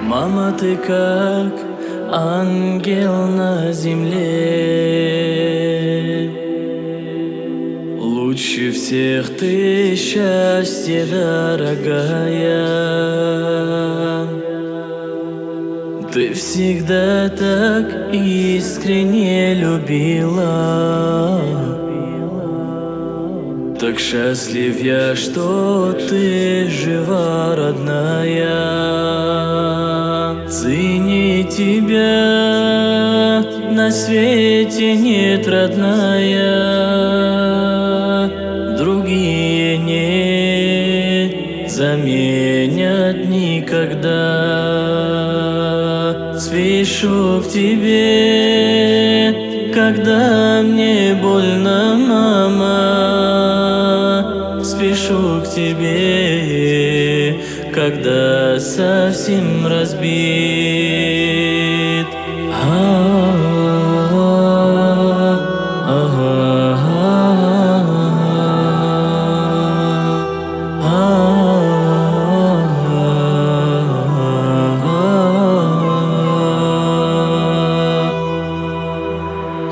Мама, ты как ангел на земле, лучше всех ты счастье, дорогая. Ты всегда так искренне любила. Так счастлив я, что ты жива, родная. Цени тебя на свете нет, родная. Другие не заменят никогда. Спешу к тебе, когда мне больно, мама. Спешу к тебе, когда совсем разбит.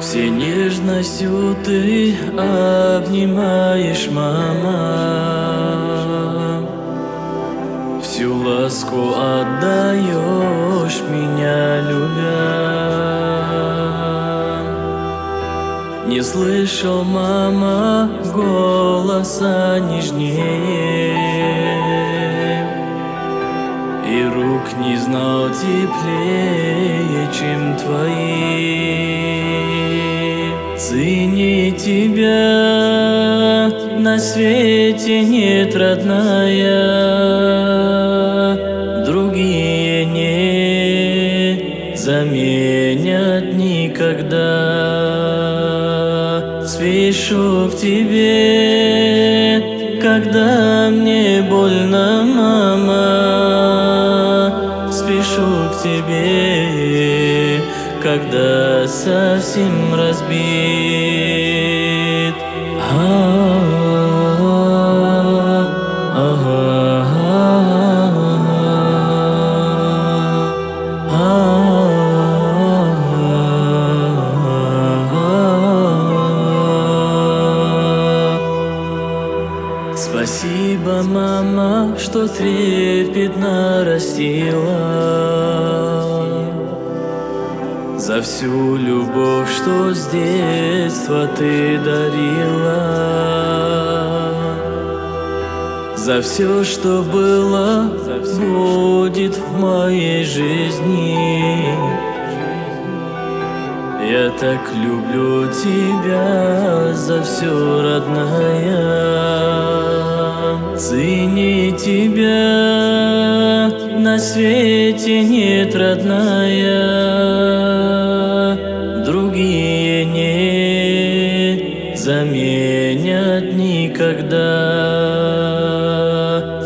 Все нежностью ты обнимаешь, мама. Всю ласку отдаешь, меня любя. Не слышал, мама, голоса нежнее, и рук не знал теплее, чем твои. Цени тебя на свете нет, родная. Другие не заменят никогда. Спешу к тебе, когда мне больно, мама. Спешу к тебе, когда совсем разбит. Спасибо, мама, что трепетно растила, за всю любовь, что с детства ты дарила, за все, что было, будет в моей жизни. Я так люблю тебя за все, родная. Цени тебя на свете нет, родная. Другие не заменят никогда.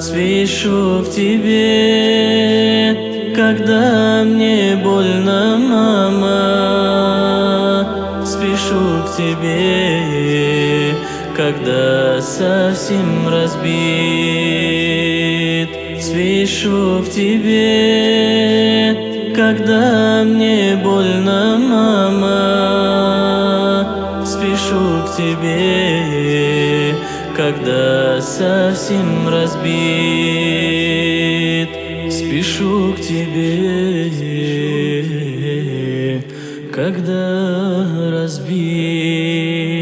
Спешу к тебе, когда мне больно, мама. Спешу к тебе, когда совсем разбит. Спешу к тебе, когда мне больно, мама. Спешу к тебе, когда совсем разбит. Спешу к тебе, когда разбит.